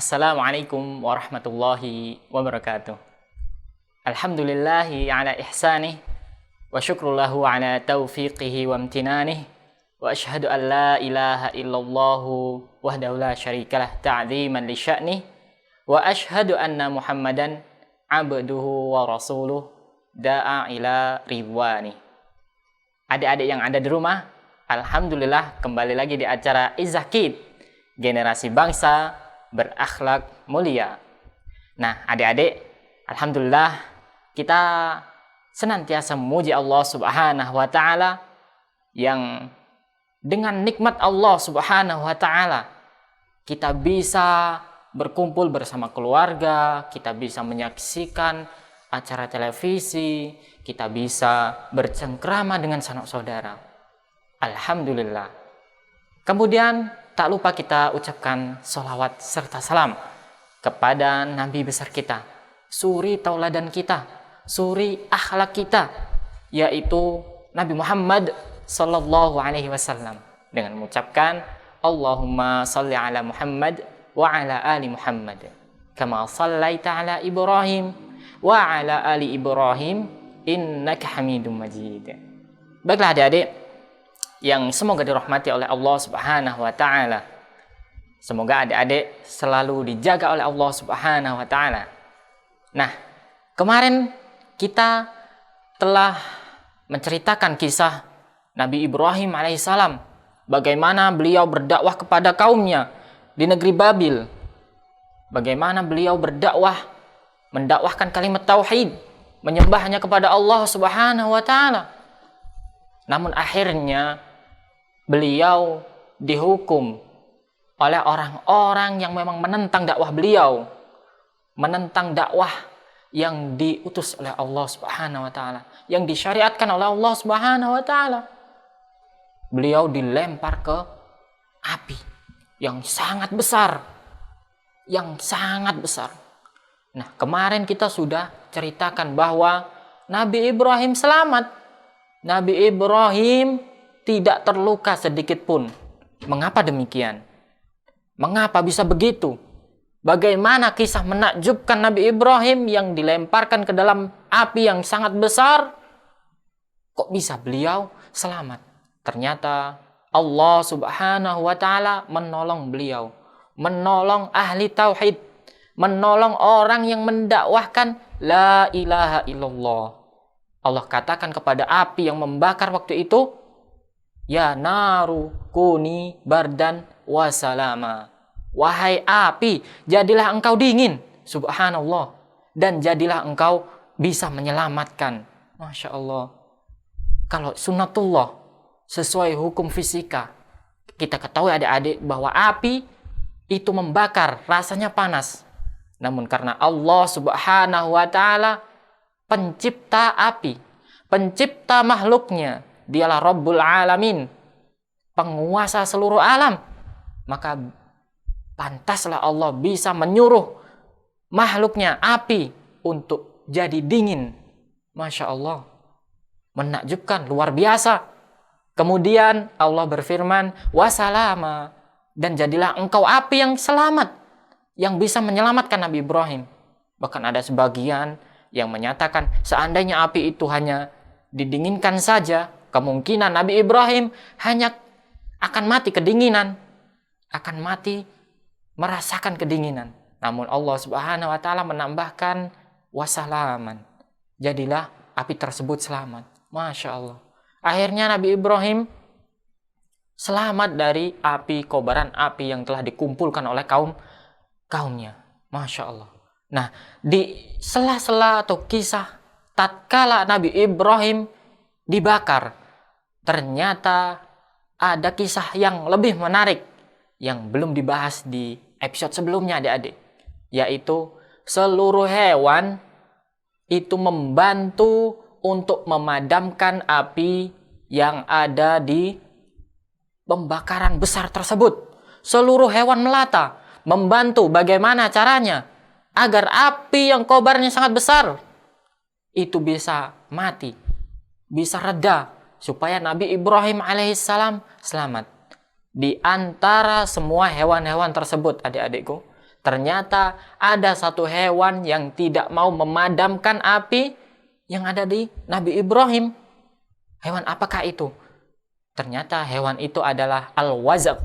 Assalamualaikum warahmatullahi wabarakatuh. Alhamdulillahi ala ihsanih wa syukrullahu ala taufiqihi wa amtinanih wa ashhadu an la ilaha illallahu wahdahu la syarikalah ta'ziman li sya'nih wa ashhadu anna Muhammadan abduhu wa rasuluh da'a ila ridwani. Adik-adik yang ada di rumah, alhamdulillah kembali lagi di acara Izzah-Kid, generasi bangsa berakhlak mulia. Nah, adik-adik, alhamdulillah kita senantiasa memuji Allah Subhanahu wa taala yang dengan nikmat Allah Subhanahu wa taala kita bisa berkumpul bersama keluarga, kita bisa menyaksikan acara televisi, kita bisa bercengkrama dengan sanak saudara. Alhamdulillah. Kemudian tak lupa kita ucapkan sholawat serta salam kepada Nabi besar kita, suri tauladan kita, suri akhlak kita, yaitu Nabi Muhammad sallallahu alaihi wasallam, dengan mengucapkan Allahumma salli ala Muhammad wa ala ali Muhammad kama sallaita ala Ibrahim wa ala ali Ibrahim innaka Hamidum Majid. Baiklah adik-adik yang semoga dirahmati oleh Allah Subhanahu wa taala. Semoga adik-adik selalu dijaga oleh Allah Subhanahu wa taala. Nah, kemarin kita telah menceritakan kisah Nabi Ibrahim alaihissalam, bagaimana beliau berdakwah kepada kaumnya di negeri Babil. Bagaimana beliau berdakwah, mendakwahkan kalimat tauhid, menyembahnya kepada Allah Subhanahu wa taala. Namun akhirnya beliau dihukum oleh orang-orang yang memang menentang dakwah beliau, menentang dakwah yang diutus oleh Allah Subhanahu wa taala, yang disyariatkan oleh Allah Subhanahu wa taala. Beliau dilempar ke api yang sangat besar, yang sangat besar. Nah, kemarin kita sudah ceritakan bahwa Nabi Ibrahim selamat. Nabi Ibrahim tidak terluka sedikit pun. Mengapa demikian? Mengapa bisa begitu? Bagaimana kisah menakjubkan Nabi Ibrahim yang dilemparkan ke dalam api yang sangat besar? Kok bisa beliau selamat? Ternyata Allah Subhanahu wa taala menolong beliau, menolong ahli tauhid, menolong orang yang mendakwahkan la ilaha illallah. Allah katakan kepada api yang membakar waktu itu, ya naru kuni bardan wasalama. Wahai api, jadilah engkau dingin, subhanallah, dan jadilah engkau bisa menyelamatkan. Masya Allah. Kalau sunnatullah sesuai hukum fisika, kita ketahui adik-adik bahwa api itu membakar, rasanya panas. Namun karena Allah Subhanahu wa taala pencipta api, pencipta makhluknya, dialah Rabbul Alamin, penguasa seluruh alam, maka pantaslah Allah bisa menyuruh makhluknya api untuk jadi dingin. Masya Allah, menakjubkan, luar biasa. Kemudian Allah berfirman, wasalama, dan jadilah engkau api yang selamat, yang bisa menyelamatkan Nabi Ibrahim. Bahkan ada sebagian yang menyatakan seandainya api itu hanya didinginkan saja, kemungkinan Nabi Ibrahim hanya akan mati kedinginan, akan mati merasakan kedinginan. Namun Allah Subhanahu wa taala menambahkan wasalaman, jadilah api tersebut selamat. Masya Allah. Akhirnya Nabi Ibrahim selamat dari api, kobaran api yang telah dikumpulkan oleh kaumnya. Masya Allah. Nah, di sela-sela atau kisah tatkala Nabi Ibrahim dibakar, ternyata ada kisah yang lebih menarik yang belum dibahas di episode sebelumnya adik-adik, yaitu seluruh hewan itu membantu untuk memadamkan api yang ada di pembakaran besar tersebut. Seluruh hewan melata membantu bagaimana caranya agar api yang kobarnya sangat besar itu bisa mati, bisa reda, supaya Nabi Ibrahim alaihissalam selamat. Di antara semua hewan-hewan tersebut, adik-adikku, Ternyata ada satu hewan yang tidak mau memadamkan api yang ada di Nabi Ibrahim. Hewan apakah itu? Ternyata hewan itu adalah al-wazak.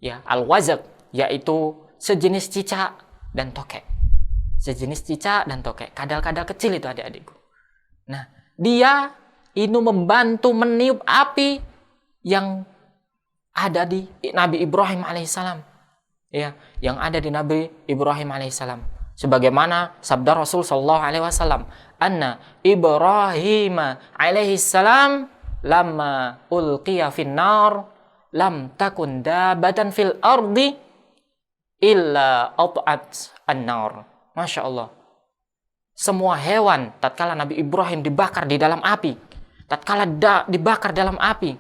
Ya, al-wazak yaitu sejenis cicak dan tokek. Sejenis cicak dan tokek, kadal-kadal kecil itu adik-adikku. Nah, dia ini membantu meniup api yang ada di Nabi Ibrahim alaihissalam. Ya, yang ada di Nabi Ibrahim alaihissalam. Sebagaimana sabda Rasul sallallahu alaihi wasallam, "Anna Ibrahim alaihissalam lamma ulqiya finnar lam takun dabatan fil ardi illa at'at an-nar." Masya Allah. Semua hewan tatkala Nabi Ibrahim dibakar di dalam api, tatkala dibakar dalam api,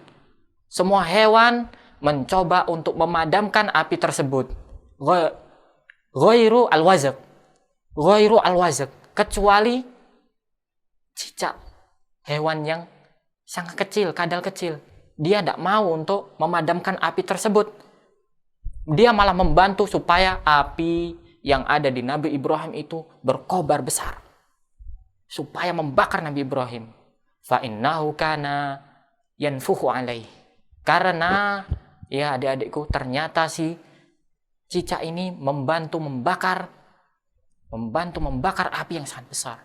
semua hewan mencoba untuk memadamkan api tersebut. Ghairu al-wazak. Ghairu al-wazak, kecuali cicak, hewan yang sangat kecil, kadal kecil. Dia tidak mau untuk memadamkan api tersebut. Dia malah membantu supaya api yang ada di Nabi Ibrahim itu berkobar besar, supaya membakar Nabi Ibrahim. Fa innahu kana yanfuhu alaih. Karena ya adik-adikku, ternyata si cicak ini membantu membakar api yang sangat besar,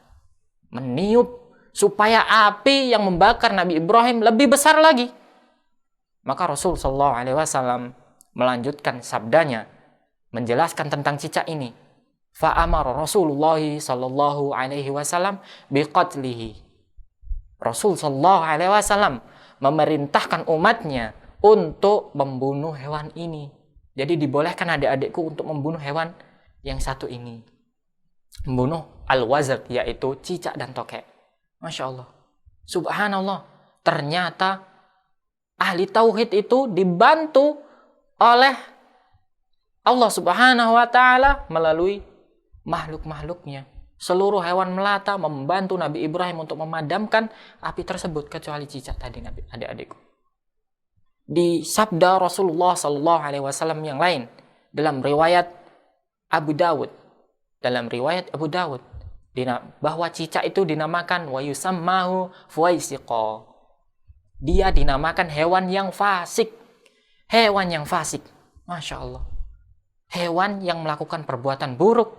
meniup supaya api yang membakar Nabi Ibrahim lebih besar lagi. Maka Rasul sallallahu alaihi wasallam melanjutkan sabdanya menjelaskan tentang cicak ini. Fa amara Rasulullah sallallahu alaihi wasallam biqatlihi. Rasul sallallahu alaihi wasallam memerintahkan umatnya untuk membunuh hewan ini. Jadi dibolehkan adik-adikku untuk membunuh hewan yang satu ini. Membunuh al-wazak, yaitu cicak dan tokek. Masya Allah. Subhanallah. Ternyata ahli tauhid itu dibantu oleh Allah subhanahu wa ta'ala melalui makhluk-makhluknya. Seluruh hewan melata membantu Nabi Ibrahim untuk memadamkan api tersebut, kecuali cicak tadi, Nabi, adik-adikku. Di sabda Rasulullah sallallahu alaihi wasallam yang lain, dalam riwayat Abu Dawud, bahwa cicak itu dinamakan wa yusammahu fuwaisiqa. Dia dinamakan hewan yang fasik. Hewan yang fasik. Masya Allah. Hewan yang melakukan perbuatan buruk.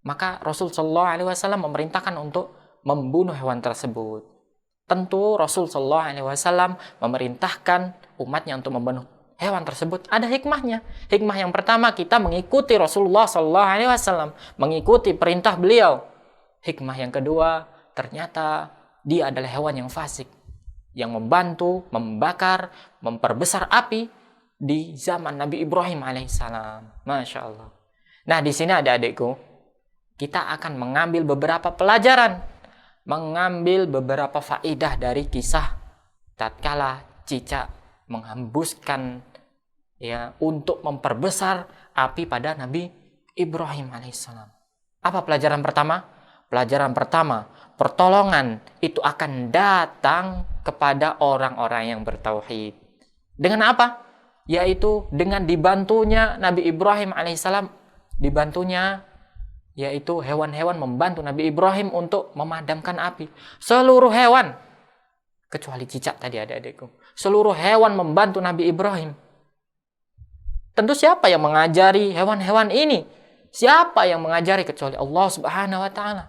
Maka Rasul sallallahu alaihi wasallam memerintahkan untuk membunuh hewan tersebut. Tentu Rasul sallallahu alaihi wasallam memerintahkan umatnya untuk membunuh hewan tersebut, ada hikmahnya. Hikmah yang pertama, kita mengikuti Rasulullah sallallahu alaihi wasallam, mengikuti perintah beliau. Hikmah yang kedua, ternyata dia adalah hewan yang fasik, yang membantu membakar, memperbesar api di zaman Nabi Ibrahim alaihissalam. Masya Allah. Nah, di sini adik-adikku, kita akan mengambil beberapa pelajaran, mengambil beberapa faedah dari kisah tatkala cicak menghembuskan ya untuk memperbesar api pada Nabi Ibrahim alaihissalam. Apa pelajaran pertama? Pelajaran pertama, pertolongan itu akan datang kepada orang-orang yang bertauhid. Dengan apa? Yaitu dengan dibantunya Nabi Ibrahim alaihissalam, dibantunya yaitu hewan-hewan membantu Nabi Ibrahim untuk memadamkan api. Seluruh hewan, kecuali cicak tadi adik-adikku, seluruh hewan membantu Nabi Ibrahim. Tentu siapa yang mengajari hewan-hewan ini? Siapa yang mengajari kecuali Allah subhanahu wa ta'ala?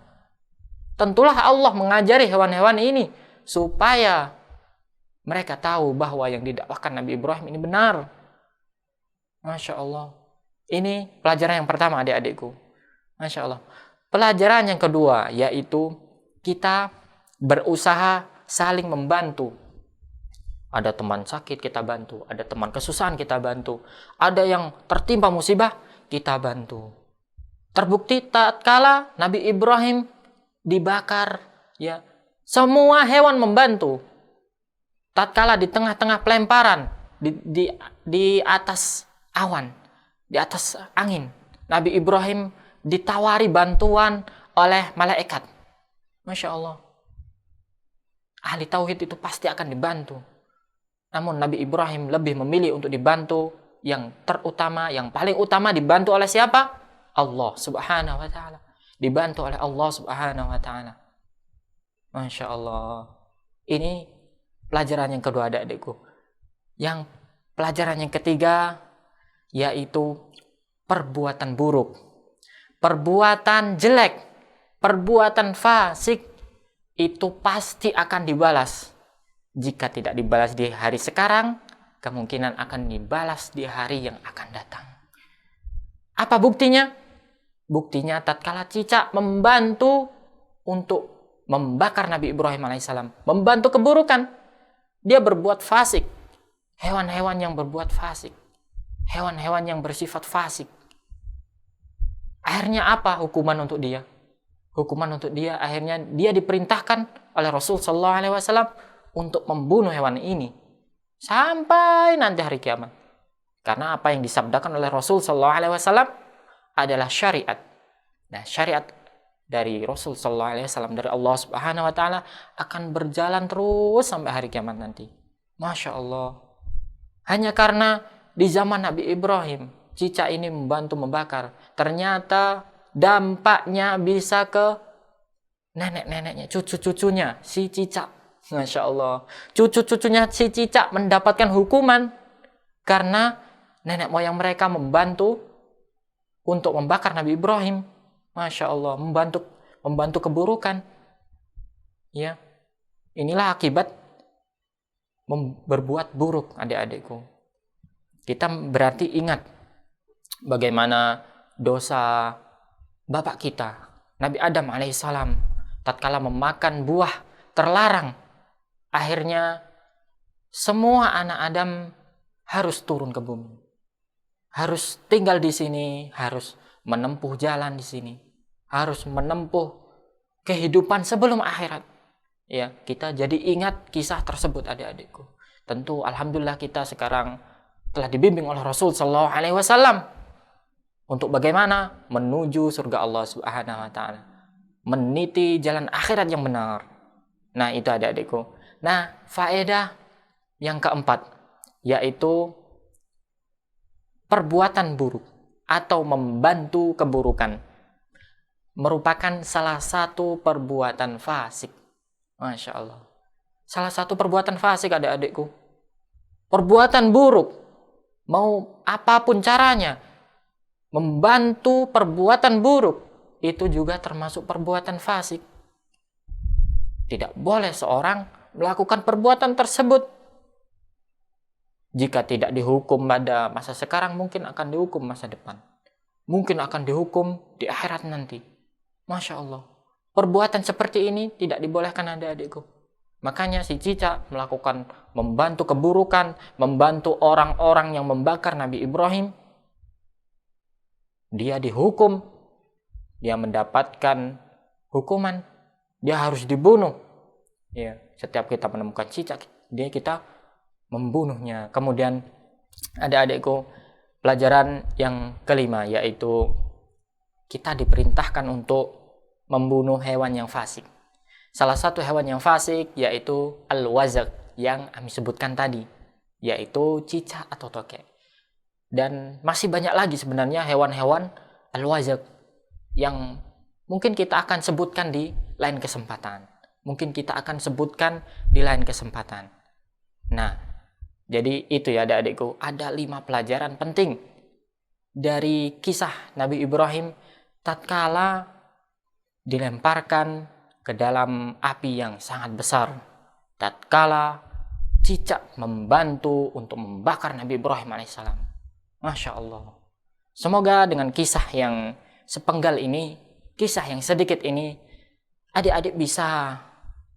Tentulah Allah mengajari hewan-hewan ini supaya mereka tahu bahwa yang didakwahkan Nabi Ibrahim ini benar. Masya Allah. Ini pelajaran yang pertama adik-adikku. Masya Allah. Pelajaran yang kedua yaitu kita berusaha saling membantu. Ada teman sakit, kita bantu. Ada teman kesusahan, kita bantu. Ada yang tertimpa musibah, kita bantu. Terbukti tatkala Nabi Ibrahim dibakar, ya, semua hewan membantu. Tatkala di tengah-tengah pelemparan, di atas awan, di atas angin, Nabi Ibrahim ditawari bantuan oleh malaikat. Masya Allah. Ahli tauhid itu pasti akan dibantu. Namun Nabi Ibrahim lebih memilih untuk dibantu yang terutama, yang paling utama dibantu oleh siapa? Allah Subhanahu wa taala. Dibantu oleh Allah Subhanahu wa taala. Masya Allah. Ini pelajaran yang kedua adik-adikku. Yang pelajaran yang ketiga yaitu perbuatan buruk, perbuatan jelek, perbuatan fasik itu pasti akan dibalas. Jika tidak dibalas di hari sekarang, kemungkinan akan dibalas di hari yang akan datang. Apa buktinya? Buktinya tatkala cicak membantu untuk membakar Nabi Ibrahim alaihissalam, membantu keburukan. Dia berbuat fasik. Hewan-hewan yang berbuat fasik, hewan-hewan yang bersifat fasik. Akhirnya apa hukuman untuk dia? Hukuman untuk dia akhirnya dia diperintahkan oleh Rasul sallallahu alaihi wasallam untuk membunuh hewan ini sampai nanti hari kiamat. Karena apa yang disabdakan oleh Rasul sallallahu alaihi wasallam adalah syariat. Nah, syariat dari Rasul sallallahu alaihi wasallam, dari Allah Subhanahu wa taala akan berjalan terus sampai hari kiamat nanti. Masya Allah. Hanya karena di zaman Nabi Ibrahim, cicak ini membantu membakar, ternyata dampaknya bisa ke nenek-neneknya, cucu-cucunya si cicak. Masya Allah. Cucu-cucunya si cicak mendapatkan hukuman karena nenek moyang mereka membantu untuk membakar Nabi Ibrahim. Masya Allah. Membantu keburukan. Ya. Inilah akibat berbuat buruk, adik-adikku. Kita berarti ingat bagaimana dosa bapak kita, Nabi Adam alaihissalam, tatkala memakan buah terlarang, akhirnya semua anak Adam harus turun ke bumi, harus tinggal di sini, harus menempuh jalan di sini, harus menempuh kehidupan sebelum akhirat. Ya, kita jadi ingat kisah tersebut, adik-adikku. Tentu alhamdulillah kita sekarang telah dibimbing oleh Rasul sallallahu alaihi wasallam untuk bagaimana menuju surga Allah Subhanahu wa taala, meniti jalan akhirat yang benar. Nah, itu adik-adikku. Nah, faedah yang keempat yaitu perbuatan buruk atau membantu keburukan merupakan salah satu perbuatan fasik. Masya Allah. Salah satu perbuatan fasik, adik-adikku. Perbuatan buruk. Mau apapun caranya. Membantu perbuatan buruk. Itu juga termasuk perbuatan fasik. Tidak boleh seorang melakukan perbuatan tersebut. Jika tidak dihukum pada masa sekarang, mungkin akan dihukum masa depan. Mungkin akan dihukum di akhirat nanti. Masya Allah. Perbuatan seperti ini tidak dibolehkan, adik-adikku. Makanya si cicak membantu keburukan, membantu orang-orang yang membakar Nabi Ibrahim. Dia dihukum, dia mendapatkan hukuman, dia harus dibunuh. Ya, setiap kita menemukan cicak, kita membunuhnya. Kemudian adik-adikku, pelajaran yang kelima yaitu kita diperintahkan untuk membunuh hewan yang fasik. Salah satu hewan yang fasik yaitu al-wazak yang kami sebutkan tadi, yaitu cicak atau tokek. Dan masih banyak lagi sebenarnya hewan-hewan al-wazak yang mungkin kita akan sebutkan di lain kesempatan. Mungkin kita akan sebutkan di lain kesempatan. Nah, jadi itu ya adik-adikku, ada 5 pelajaran penting dari kisah Nabi Ibrahim tatkala dilemparkan ke dalam api yang sangat besar, tatkala cicak membantu untuk membakar Nabi Ibrahim alaihissalam. Masya Allah. Semoga dengan kisah yang sepenggal ini, kisah yang sedikit ini, adik-adik bisa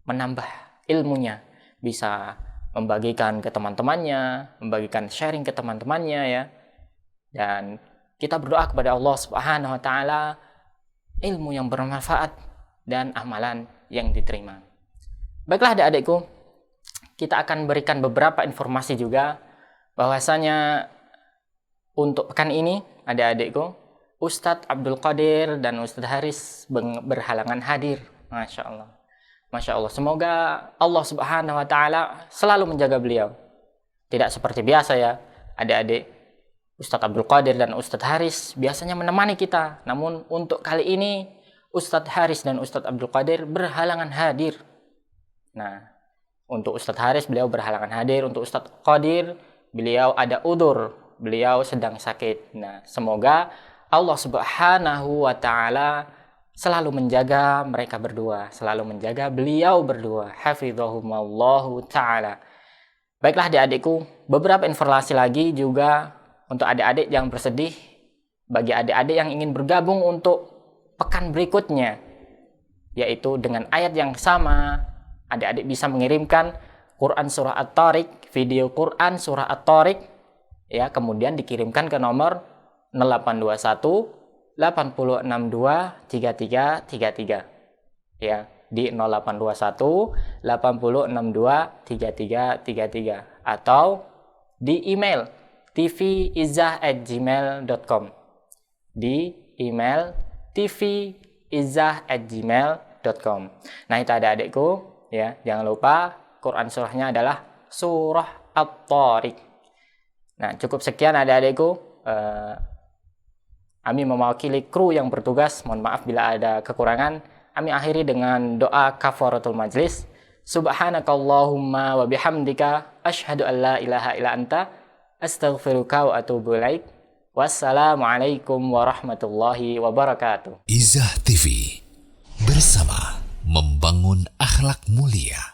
menambah ilmunya, bisa membagikan ke teman-temannya, membagikan sharing ke teman-temannya ya. Dan kita berdoa kepada Allah Subhanahu wa taala ilmu yang bermanfaat dan amalan yang diterima. Baiklah adik-adikku, kita akan berikan beberapa informasi juga bahwasanya untuk pekan ini adik-adikku, Ustadz Abdul Qadir dan Ustadz Haris berhalangan hadir. Masya Allah. Masya Allah. Semoga Allah Subhanahu wa taala selalu menjaga beliau. Tidak seperti biasa ya, adik-adik. Ustadz Abdul Qadir dan Ustadz Haris biasanya menemani kita. Namun untuk kali ini Ustadz Haris dan Ustadz Abdul Qadir berhalangan hadir. Nah, untuk Ustadz Haris beliau berhalangan hadir, untuk Ustadz Qadir beliau ada udzur, beliau sedang sakit. Nah, semoga Allah Subhanahu wa taala selalu menjaga mereka berdua, selalu menjaga beliau berdua. Hafizahumallahu taala. Baiklah adik-adikku, beberapa informasi lagi juga untuk adik-adik yang bersedih, bagi adik-adik yang ingin bergabung untuk pekan berikutnya, yaitu dengan ayat yang sama, adik-adik bisa mengirimkan Quran Surah At-Tariq, video Quran Surah At-Tariq, ya, kemudian dikirimkan ke nomor 0821 8062 3333, ya, di 0821 8062 3333, atau di email tvizzah@gmail.com, di email tvizzah@gmail.com. Nah, itu adik-adikku, ya, jangan lupa Quran surahnya adalah surah At-Tariq. Nah, cukup sekian adik-adikku. Kami mewakili kru yang bertugas, mohon maaf bila ada kekurangan. Kami akhiri dengan doa kafaratul majlis. Subhanakallahumma wa bihamdika asyhadu an la ilaha illa anta astaghfiruka wa atubu ilaik. Wassalamualaikum warahmatullahi wabarakatuh. Izzah TV, bersama membangun akhlak mulia.